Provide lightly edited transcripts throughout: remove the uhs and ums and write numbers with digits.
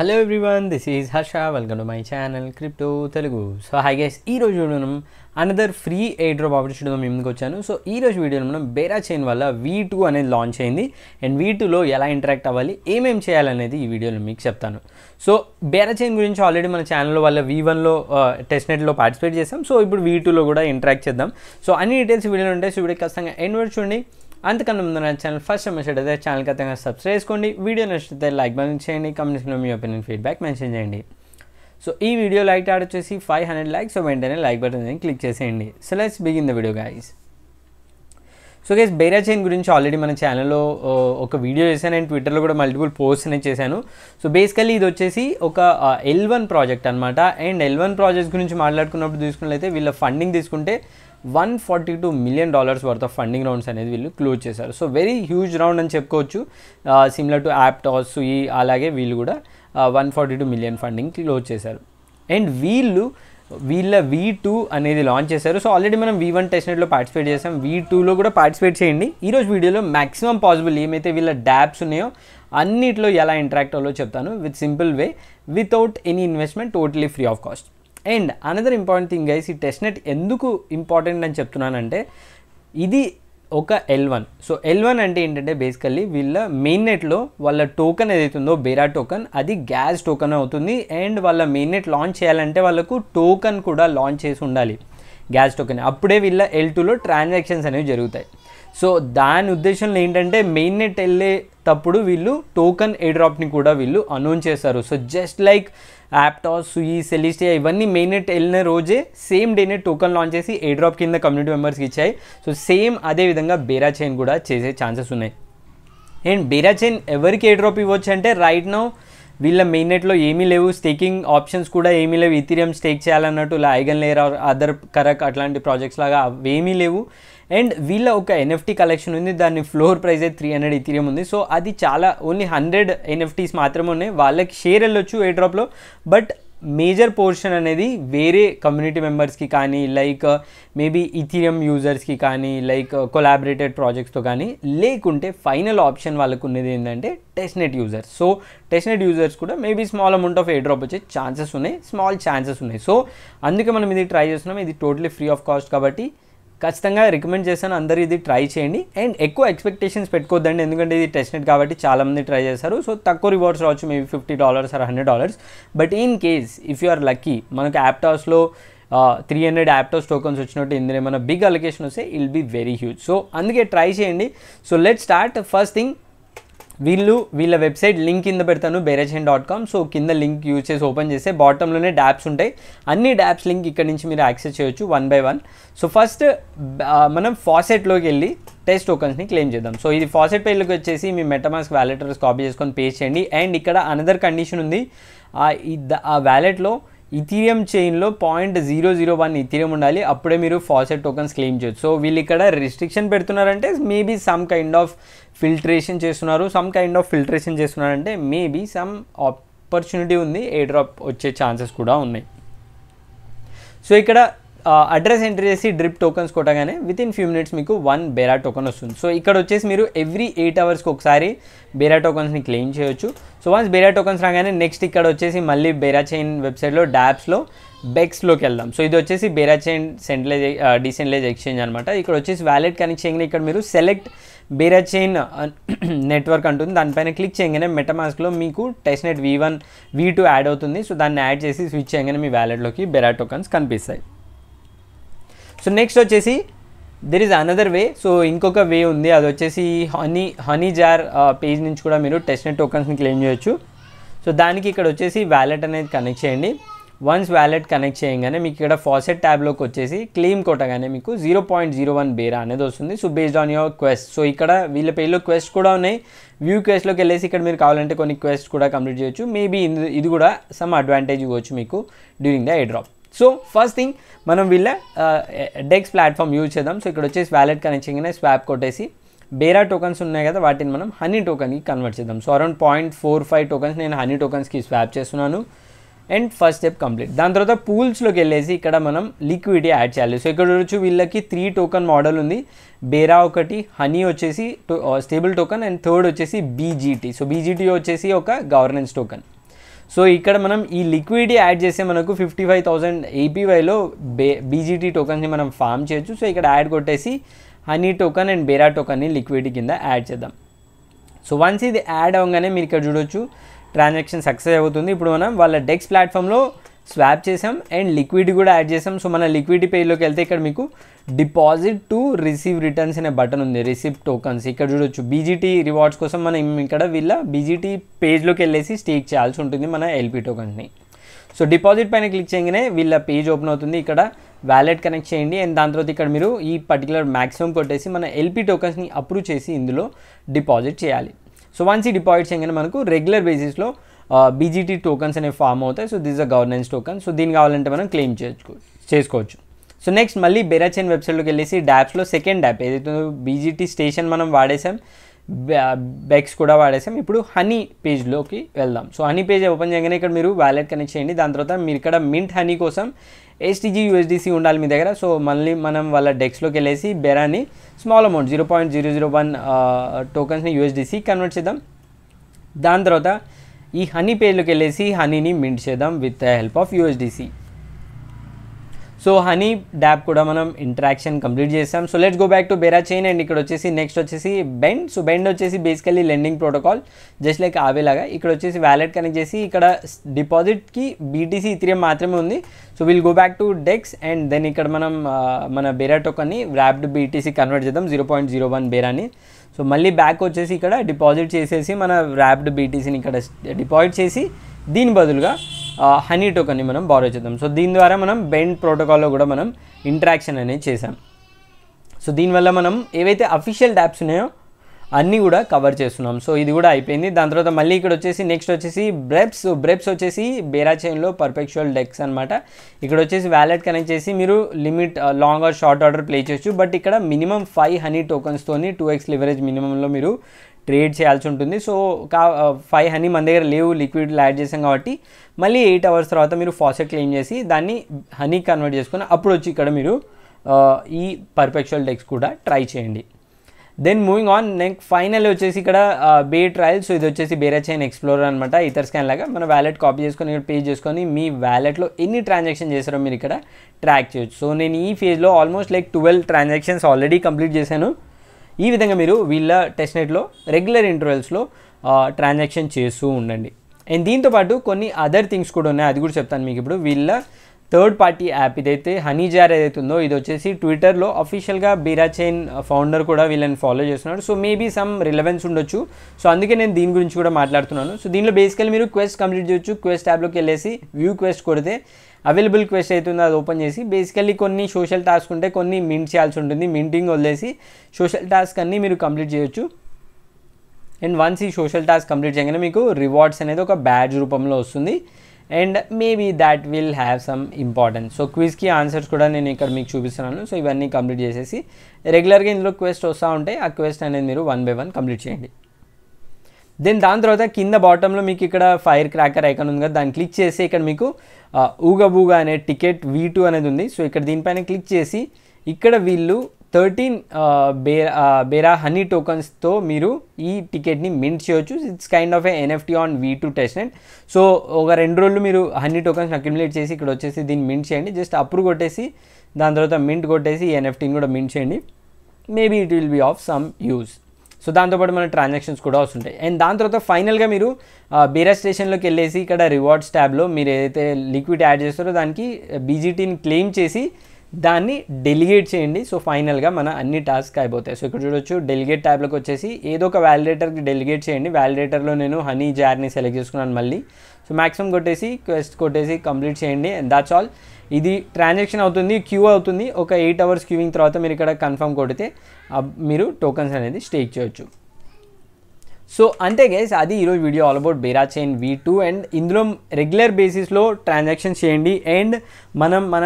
Hello everyone, this is Harsha. Welcome to my channel crypto Telugu. So hi guys, ఈరోజు మనం another free air drop ఆపర్చునిటీతో మేము ముందుకు వచ్చాను. So ఈరోజు వీడియోలో మనం బేరా చైన్ వల్ల V2 అనేది లాంచ్ అయింది అండ్ V2లో ఎలా ఇంటరాక్ట్ అవ్వాలి, ఏమేమి చేయాలనేది ఈ వీడియోలో మీకు చెప్తాను. సో బేరా చైన్ గురించి ఆల్రెడీ మన ఛానల్లో వల్ల V1లో టెస్ట్నెట్లో పార్టిసిపేట్ చేస్తాం. సో ఇప్పుడు V2లో కూడా ఇంటరాక్ట్ చేద్దాం. సో అన్ని డీటెయిల్స్ వీడియోలో ఉంటాయి. సో వీడియో ఖచ్చితంగా ఎండ్ వరకు చూడండి. అంతకన్నా ముందు నా ఛానల్ ఫస్ట్ టైం అయితే ఛానల్ ఖచ్చితంగా సబ్స్క్రైబ్ చేసుకోండి. వీడియో నచ్చితే లైక్ బటన్ చేయండి, కమెంట్స్లో మీ ఒపీనియన్ ఫీడ్బ్యాక్ మెన్షన్ చేయండి. సో ఈ వీడియో లైక్ టార్గెట్ వచ్చేసి 500 likes. సో వెంటనే లైక్ బటన్ క్లిక్ చేసేయండి. So let's begin the video guys. So guys, Berachain గురించి ఆల్రెడీ మన ఛానల్లో ఒక వీడియో చేశాను అండ్ ట్విట్టర్లో కూడా మల్టిపుల్ పోస్ట్ అనేది చేశాను. సో బేసికల్లీ ఇది వచ్చేసి ఒక L1 ప్రాజెక్ట్ అనమాట. అండ్ L1 ప్రాజెక్ట్స్ గురించి మాట్లాడుకున్నప్పుడు తీసుకున్నట్లయితే వీళ్ళ ఫండింగ్ తీసుకుంటే $142 million worth of funding rounds అనేది వీళ్ళు క్లోజ్ చేశారు. సో వెరీ హ్యూజ్ రౌండ్ అని చెప్పుకోవచ్చు. సిమిలర్ టు యాప్టాస్, సుయి, అలాగే వీళ్ళు కూడా 142 million ఫండింగ్ క్లోజ్ చేశారు. అండ్ వీళ్ళ V2 అనేది లాంచ్ చేశారు. సో ఆల్రెడీ మనం V1 టెస్ట్నెట్లో పార్టిసిపేట్ చేసాం. V2లో కూడా పార్టిసిపేట్ చేయండి. ఈరోజు వీడియోలో మ్యాక్సిమం పాసిబుల్ ఏమైతే వీళ్ళ డాప్స్ ఉన్నాయో అన్నిట్లో ఎలా ఇంటరాక్ట్ అవ్వాలో చెప్తాను with simple way, without any investment, totally free of cost. And another important thing guys, ఈ టెస్ట్నెట్ ఎందుకు ఇంపార్టెంట్ అని చెప్తున్నానంటే ఇది ఒక L1. సో L1 అంటే ఏంటంటే బేసికల్లీ వీళ్ళ మెయిన్ నెట్లో వాళ్ళ టోకెన్ ఏదైతుందో బేరా టోకెన్, అది గ్యాస్ టోకెన్ అవుతుంది. అండ్ వాళ్ళ మెయిన్ నెట్ లాంచ్ చేయాలంటే వాళ్ళకు టోకెన్ కూడా లాంచ్ చేసి ఉండాలి, గ్యాస్ టోకెన్. అప్పుడే వీళ్ళ L2లో ట్రాన్సాక్షన్స్ అనేవి జరుగుతాయి. సో దాని ఉద్దేశంలో ఏంటంటే మెయిన్ నెట్ వెళ్ళేటప్పుడు వీళ్ళు టోకెన్ ఎయిర్ డ్రాప్ని కూడా వీళ్ళు అనౌన్స్ చేస్తారు. సో జస్ట్ లైక్ యాప్టాస్, సుయి, సెలిస్టియా ఇవన్నీ మెయిన్ నెట్ వెళ్ళిన రోజే సేమ్ డేనే టోకెన్ లాంచ్ చేసి ఎయిర్ డ్రాప్ కింద కమ్యూనిటీ మెంబర్స్కి ఇచ్చాయి. సో సేమ్ అదే విధంగా బేరా చైన్ కూడా చేసే ఛాన్సెస్ ఉన్నాయి. అండ్ బేరా చైన్ ఎవరికి ఎయిర్ డ్రాప్ ఇవ్వచ్చు అంటే రైట్ నౌ వీళ్ళ మెయిన్ నెట్లో ఏమీ లేవు, స్టేకింగ్ ఆప్షన్స్ కూడా ఏమీ లేవు. ఇథీరియం స్టేక్ చేయాలన్నట్టు ఐగన్ లేయర్ ఆర్ అదర్ కరక్ అట్లాంటి ప్రాజెక్ట్స్ లాగా అవేమీ లేవు. అండ్ వీళ్ళ ఒక NFT కలెక్షన్ ఉంది, దాని ఫ్లోర్ ప్రైస్ అయితే 300 ఇథీరియం ఉంది. సో అది చాలా ఓన్లీ 100 NFTs మాత్రమే ఉన్నాయి. వాళ్ళకి షేర్ వెళ్ళొచ్చు ఎయిర్ డ్రాప్లో, బట్ మేజర్ పోర్షన్ అనేది వేరే కమ్యూనిటీ మెంబర్స్కి కానీ, లైక్ మేబీ ఇథీరియం యూజర్స్కి కానీ, లైక్ కొలాబరేటెడ్ ప్రాజెక్ట్స్తో కానీ, లేకుంటే ఫైనల్ ఆప్షన్ వాళ్ళకు ఉన్నది ఏంటంటే testnet users. So testnet users కూడా maybe small amount of airdrop వచ్చే ఛాన్సెస్ ఉన్నాయి, స్మాల్ ఛాన్సెస్ ఉన్నాయి. సో అందుకే మనం ఇది ట్రై చేస్తున్నాం. ఇది టోటలీ ఫ్రీ ఆఫ్ కాస్ట్ కాబట్టి ఖచ్చితంగా రికమెండ్ చేస్తాను, అందరూ ఇది ట్రై చేయండి. అండ్ ఎక్కువ ఎక్స్పెక్టేషన్స్ పెట్టుకోవద్దండి, ఎందుకంటే ఇది టెస్ట్నెట్ కాబట్టి చాలామంది ట్రై చేస్తారు. సో తక్కువ రివార్డ్స్ రావచ్చు, maybe $50 or $100. But in case if you are lucky, మనకు యాప్టాస్లో 300 యాప్టాస్ టోకన్స్ వచ్చినట్టు ఇందులో ఏమైనా బిగ్ అలొకేషన్ వస్తే ఇల్ బీ వెరీ హ్యూజ్. సో అందుకే ట్రై చేయండి. So let start. First thing, వీళ్ళ వెబ్సైట్ లింక్ కింద పెడతాను, berachain.com. సో కింద లింక్ యూజ్ చేసి ఓపెన్ చేస్తే బాటంలోనే డాప్స్ ఉంటాయి. అన్ని డాప్స్ లింక్ ఇక్కడ నుంచి మీరు యాక్సెస్ చేయొచ్చు 1 by 1. సో ఫస్ట్ మనం ఫాసెట్లోకి వెళ్ళి టెస్ట్ టోకన్స్ని క్లెయిమ్ చేద్దాం. సో ఇది ఫాసెట్ పేజ్లోకి వచ్చేసి మీ మెటామాస్క్ వ్యాలెట్ కాపీ చేసుకొని పేస్ట్ చేయండి. అండ్ ఇక్కడ అనదర్ కండిషన్ ఉంది, ఆ వ్యాలెట్లో ఇథీరియం చైన్లో 0.001 ఇథీరియం ఉండాలి, అప్పుడే మీరు ఫాసెట్ టోకన్స్ క్లెయిమ్ చేయొచ్చు. సో వీళ్ళు ఇక్కడ రిస్ట్రిక్షన్ పెడుతున్నారంటే maybe some kind of filtration చేస్తున్నారంటే మేబీ సమ్ ఆపర్చునిటీ ఉంది, ఎయిర్ డ్రాప్ వచ్చే ఛాన్సెస్ కూడా ఉన్నాయి. సో ఇక్కడ అడ్రస్ ఎంటర్ చేసి డ్రిప్ టోకన్స్ కొట్టగానే వితిన్ ఫ్యూ మినిట్స్ మీకు 1 బేరా టోకన్ వస్తుంది. సో ఇక్కడ వచ్చేసి మీరు ఎవ్రీ 8 hours ఒకసారి బేరా టోకన్స్ని క్లెయిమ్ చేయొచ్చు. సో వన్స్ బేరా టోకన్స్ రాగానే నెక్స్ట్ ఇక్కడ వచ్చేసి మళ్ళీ బేరా చైన్ వెబ్సైట్లో డాప్స్లో బెక్స్లోకి వెళ్దాం. సో ఇది వచ్చేసి బేరా చైన్ డీసెంట్రలైజ్ ఎక్స్చేంజ్ అనమాట. ఇక్కడ వచ్చేసి వ్యాలెట్ కనెక్ట్ చేయగానే ఇక్కడ మీరు సెలెక్ట్ బేరా చైన్ నెట్వర్క్ అంటుంది, దానిపైన క్లిక్ చేయగానే మెటామాస్క్లో మీకు టెస్ట్నెట్ V1 V2 యాడ్ అవుతుంది. సో దాన్ని యాడ్ చేసి స్విచ్ చేయగానే మీ వ్యాలెట్లోకి బేరా టోకన్స్ కనిపిస్తాయి. సో నెక్స్ట్ వచ్చేసి there is another way. So ఇంకొక వే ఉంది, అది వచ్చేసి హనీ జార్ పేజ్ నుంచి కూడా మీరు టెస్ట్నెట్ టోకన్స్ని క్లెయిమ్ చేయొచ్చు. సో దానికి ఇక్కడ వచ్చేసి వ్యాలెట్ అనేది కనెక్ట్ చేయండి. వన్స్ వ్యాలెట్ కనెక్ట్ చేయగానే మీకు ఇక్కడ ఫాసెట్ ట్యాబ్లోకి వచ్చేసి క్లెయిమ్ కొట్టగానే మీకు 0.01 బేరా అనేది వస్తుంది. So based on your quest. So ఇక్కడ వీళ్ళ పేజ్లో క్వెస్ట్ కూడా ఉన్నాయి. వ్యూ క్వెస్ట్లోకి వెళ్ళేసి ఇక్కడ మీరు కావాలంటే కొన్ని క్వెస్ట్ కూడా కంప్లీట్ చేయొచ్చు. మేబీ ఇది కూడా సమ్ అడ్వాంటేజ్ ఇవ్వచ్చు మీకు during the air drop. So first thing, మనం వీళ్ళ డెక్స్ ప్లాట్ఫామ్ యూజ్ చేద్దాం. సో ఇక్కడ వచ్చేసి వ్యాలెట్ కనెక్ట్ చేయగానే స్వాప్ కొట్టేసి బేరా టోకన్స్ ఉన్నాయి కదా, వాటిని మనం హనీ టోకన్కి కన్వర్ట్ చేద్దాం. సో అరౌండ్ 0.45 టోకన్స్ నేను హనీ టోకన్స్కి స్వాప్ చేస్తున్నాను. And first step complete. దాని తర్వాత పూల్స్లోకి వెళ్ళేసి ఇక్కడ మనం లిక్విడిటీ యాడ్ చేయాలి. సో ఇక్కడ వచ్చి వీళ్ళకి 3 టోకన్ మోడల్ ఉంది, బేరా ఒకటి, హనీ వచ్చేసి స్టేబుల్ టోకన్, అండ్ థర్డ్ వచ్చేసి BGT. సో BGT వచ్చేసి ఒక గవర్నెన్స్ టోకన్. సో ఇక్కడ మనం ఈ లిక్విడిటీ యాడ్ చేస్తే మనకు 55,000 APYలో BGT టోకన్స్ని మనం ఫామ్ చేయొచ్చు. సో ఇక్కడ యాడ్ కొట్టేసి honey token and Bera టోకన్ని liquidity కింద యాడ్ చేద్దాం. సో వన్స్ ఇది యాడ్ అవ్వగానే మీరు ఇక్కడ చూడొచ్చు ట్రాన్సాక్షన్ సక్సెస్ అవుతుంది. ఇప్పుడు మనం వాళ్ళ డెక్స్ ప్లాట్ఫామ్లో స్వాప్ చేసాం అండ్ లిక్విడిటీ కూడా యాడ్ చేసాం. సో మన లిక్విడిటీ పేజ్లోకి వెళ్తే ఇక్కడ మీకు డిపాజిట్ టు రిసీవ్ రిటర్న్స్ అనే బటన్ ఉంది, రిసిప్ట్ టోకన్స్. ఇక్కడ చూడొచ్చు BGT రివార్డ్స్ కోసం మనం ఇక్కడ వీళ్ళ BGT పేజ్లోకి వెళ్ళేసి స్టేక్ చేయాల్సి ఉంటుంది మన LP టోకన్స్ని. సో డిపాజిట్ పైన క్లిక్ చేయగానే వీళ్ళ పేజ్ ఓపెన్ అవుతుంది. ఇక్కడ వ్యాలెట్ కనెక్ట్ చేయండి అండ్ దాని తర్వాత ఇక్కడ మీరు ఈ పర్టికులర్ మ్యాక్సిమం కొట్టేసి మన LP టోకన్స్ని అప్రూవ్ చేసి ఇందులో డిపాజిట్ చేయాలి. సో వన్స్ ఈ డిపాజిట్ చేయగానే మనకు రెగ్యులర్ బేసిస్లో BGT టోకన్స్ అనేవి ఫామ్ అవుతాయి. So this a governance token. So దీన్ని కావాలంటే మనం క్లెయిమ్ చేసుకోవచ్చు. సో నెక్స్ట్ మళ్ళీ బేరా చైన్ వెబ్సైట్లోకి వెళ్ళేసి డాప్స్లో సెకండ్ డాప్ ఏదైతే BGT స్టేషన్ మనం వాడేసాం, బెక్స్ కూడా వాడేసాం. ఇప్పుడు హనీ పేజ్లోకి వెళ్దాం. సో హనీ పేజ్ ఓపెన్ చేయగానే ఇక్కడ మీరు వ్యాలెట్ కనెక్ట్ చేయండి. దాని తర్వాత మీరు ఇక్కడ మింట్ హనీ కోసం STG USDC ఉండాలి మీ దగ్గర. సో మళ్ళీ మనం వాళ్ళ డెక్స్లోకి వెళ్ళేసి బేరాని స్మాల్ అమౌంట్ 0.001 టోకన్స్ని USDC కన్వర్ట్ చేద్దాం. దాని తర్వాత ఈ హనీ పేజ్లోకి వెళ్ళేసి హనీని మింట్ చేద్దాం with the help of USDC. So honey dApp కూడా మనం ఇంటరాక్షన్ కంప్లీట్ చేస్తాం. So let's go back to Berachain and ఇక్కడ వచ్చేసి నెక్స్ట్ వచ్చేసి బెండ్. సో బెండ్ వచ్చేసి basically lending protocol just like ఆవేలాగా. ఇక్కడ వచ్చేసి వ్యాలెట్ కనెక్ట్ చేసి ఇక్కడ డిపాజిట్కి BTC ఇథీరియం మాత్రమే ఉంది. So will go back to dex and then ఇక్కడ మనం మన బేరా టోకన్ని వ్రాప్డ్ BTC కన్వర్ట్ చేద్దాం 0.01 బేరాని. సో మళ్ళీ బ్యాక్ వచ్చేసి ఇక్కడ డిపాజిట్ చేసేసి మన వ్రాప్డ్ BTCని ఇక్కడ డిపాజిట్ చేసి దీని బదులుగా హనీ టోకన్ని మనం బారో చేద్దాం. సో దీని ద్వారా మనం బెండ్ ప్రోటోకాల్లో కూడా మనం ఇంటరాక్షన్ అనేది చేసాం. సో దీనివల్ల మనం ఏవైతే అఫీషియల్ డాప్స్ ఉన్నాయో అన్నీ కూడా కవర్ చేస్తున్నాం. సో ఇది కూడా అయిపోయింది. దాని తర్వాత మళ్ళీ ఇక్కడ వచ్చేసి నెక్స్ట్ వచ్చేసి బ్రెప్స్. సో బ్రెప్స్ వచ్చేసి బేరా చైన్లో పర్ఫెక్చువల్ డెక్స్ అనమాట. ఇక్కడ వచ్చేసి వ్యాలెట్ కనెక్ట్ చేసి మీరు limit long or short order play చేయొచ్చు. బట్ ఇక్కడ మినిమం 5 హనీ టోకన్స్తోని 2x లివరేజ్ మినిమంలో మీరు ట్రేడ్ చేయాల్సి ఉంటుంది. సో 5 హనీ మన దగ్గర లేవు, లిక్విడ్లు యాడ్ చేసాం కాబట్టి మళ్ళీ 8 అవర్స్ తర్వాత మీరు ఫాసెట్ క్లెయిమ్ చేసి దాన్ని హనీ కన్వర్ట్ చేసుకుని అప్పుడు వచ్చి ఇక్కడ మీరు ఈ పర్ఫెక్చువల్ డెక్స్ కూడా ట్రై చేయండి. Then moving on next final వచ్చేసి ఇక్కడ బే ట్రయల్. సో ఇది వచ్చేసి బేరా చైన్ ఎక్స్ప్లోరర్ అనమాట. ఈథర్ స్కాన్ లాగా మన వ్యాలెట్ కాపీ చేసుకొని ఇక్కడ పేజ్ చేసుకొని మీ వ్యాలెట్లో ఎన్ని ట్రాన్సాక్షన్ చేశారో మీరు ఇక్కడ ట్రాక్ చేయొచ్చు. సో నేను ఈ ఫేజ్లో almost like 12 transactions already complete చేశాను. ఈ విధంగా మీరు వీళ్ళ టెస్ట్నెట్లో రెగ్యులర్ ఇంటర్వెల్స్లో ట్రాన్సాక్షన్ చేస్తూ ఉండండి. అండ్ దీంతోపాటు కొన్ని అదర్ థింగ్స్ కూడా ఉన్నాయి, అది కూడా చెప్తాను మీకు ఇప్పుడు. వీళ్ళ థర్డ్ పార్టీ యాప్ ఇదైతే హనీ జార్ ఏదైతే ఉందో ఇది వచ్చేసి ట్విట్టర్లో అఫీషియల్గా బేరా చైన్ ఫౌండర్ కూడా వీళ్ళని ఫాలో చేస్తున్నాడు. సో మేబీ సమ్ రిలవెన్స్ ఉండొచ్చు. సో అందుకే నేను దీని గురించి కూడా మాట్లాడుతున్నాను. సో దీనిలో బేసికల్లీ మీరు క్వెస్ట్ కంప్లీట్ చేయొచ్చు. క్వెస్ట్ ట్యాబ్లోకి వెళ్ళేసి వ్యూ క్వెస్ట్ కొడితే అవైలబుల్ క్వెస్ట్ అవుతుందో అది ఓపెన్ చేసి బేసికల్లీ కొన్ని సోషల్ టాస్క్ ఉంటే కొన్ని మింట్ చేయాల్సి ఉంటుంది. మింటింగ్ వదిలేసి సోషల్ టాస్క్ అన్నీ మీరు కంప్లీట్ చేయొచ్చు. అండ్ వన్స్ ఈ సోషల్ టాస్క్ కంప్లీట్ చేయగానే మీకు రివార్డ్స్ అనేది ఒక బ్యాడ్జ్ రూపంలో వస్తుంది. And maybe that will have some importance. So క్విజ్కి ఆన్సర్స్ కూడా నేను ఇక్కడ మీకు చూపిస్తున్నాను. సో ఇవన్నీ కంప్లీట్ చేసేసి రెగ్యులర్గా ఇందులో క్వెస్ట్ వస్తూ ఉంటాయి. ఆ క్వెస్ట్ అనేది మీరు 1 by 1 కంప్లీట్ చేయండి. దెన్ దాని తర్వాత కింద బాటంలో మీకు ఇక్కడ ఫైర్ క్రాకర్ ఐకాన్ ఉంది కదా, దాన్ని క్లిక్ చేసి ఇక్కడ మీకు ఊగా బూగా అనే టికెట్ V2 అనేది ఉంది. సో ఇక్కడ దీనిపైన క్లిక్ చేసి ఇక్కడ వీళ్ళు 13 బేరా హనీ టోకన్స్తో మీరు ఈ టికెట్ని మింట్ చేయొచ్చు. It's kind of A NFT on V2 testnet. So ఒక 2 రోజులు మీరు హనీ టోకన్స్ అక్యుములేట్ చేసి ఇక్కడ వచ్చేసి దీన్ని మింట్ చేయండి. జస్ట్ అప్రూవ్ కొట్టేసి దాని తర్వాత మింట్ కొట్టేసి ఈ NFTని కూడా మింట్ చేయండి. Maybe it will be of some use. So దాంతోపాటు మన ట్రాన్సాక్షన్స్ కూడా వస్తుంటాయి. అండ్ దాని తర్వాత ఫైనల్గా మీరు బేరా స్టేషన్లోకి వెళ్ళేసి ఇక్కడ రివార్డ్స్ ట్యాబ్లో మీరు ఏదైతే లిక్విడ్ యాడ్ చేస్తారో దానికి BGTని క్లెయిమ్ చేసి దాన్ని డెలిగేట్ చేయండి. సో ఫైనల్గా మన అన్ని టాస్క్ అయిపోతాయి. సో ఇక్కడ చూడొచ్చు డెలిగేట్ ట్యాబ్లోకి వచ్చేసి ఏదో ఒక వ్యాలిడేటర్కి డెలిగేట్ చేయండి. వ్యాలిడేటర్లో నేను హనీ జార్ని సెలెక్ట్ చేసుకున్నాను మళ్ళీ. సో మ్యాక్సిమం కొట్టేసి క్వెస్ట్ కొట్టేసి కంప్లీట్ చేయండి. And that's all. ఇది ట్రాన్సాక్షన్ అవుతుంది, క్యూ అవుతుంది. ఒక 8 hours క్యూవింగ్ తర్వాత మీరు ఇక్కడ కన్ఫర్మ్ కొడితే మీరు టోకన్స్ అనేది స్టేక్ చేయొచ్చు. సో అంతే గైస్, అది ఈరోజు video all about Berachain V2. And ఇందులో రెగ్యులర్ బేసిస్లో ట్రాన్సాక్షన్స్ చేయండి. అండ్ మనం మన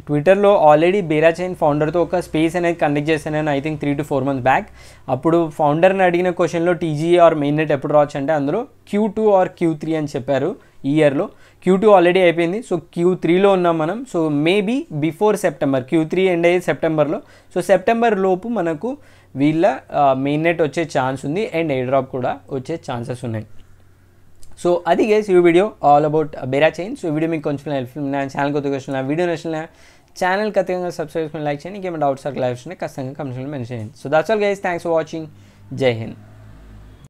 ట్విట్టర్లో ఆల్రెడీ బేరా చైన్ ఫౌండర్తో ఒక స్పేస్ అనేది కండక్ట్ చేశాను I think 3 to 4 months back. అప్పుడు ఫౌండర్ని అడిగిన క్వశ్చన్లో TGA ఆర్ మెయిన్ నెట్ ఎప్పుడు రావచ్చు అంటే అందులో Q2 ఆర్ Q3 అని చెప్పారు ఈ ఇయర్లో. Q2 ఆల్రెడీ అయిపోయింది. సో Q3లో ఉన్నాం మనం. So maybe before September, Q3 end అయ్యేది సెప్టెంబర్లో. సో సెప్టెంబర్ లోపు మనకు వీళ్ళ మెయిన్ నెట్ వచ్చే ఛాన్స్ ఉంది అండ్ ఎయిర్ డ్రాప్ కూడా వచ్చే ఛాన్సెస్ ఉన్నాయి. సో అది గైస్ ఈ video all about Berachain. So ఈ వీడియో మీకు కొంచెం హెల్ప్ఫుల్ నా ఛానల్ కొత్తగా వచ్చిన వీడియో నచ్చిన ఛానల్ ఖచ్చితంగా సబ్స్క్రైబ్ చేసుకుని లైక్ చేయండి. ఇంకేమైనా డౌట్స్ ఆర్ క్లారిఫికేషన్ ఖచ్చితంగా కమెంట్స్లో మెన్షన్ చేయండి. So that's all guys, thanks for watching. జై హింద్.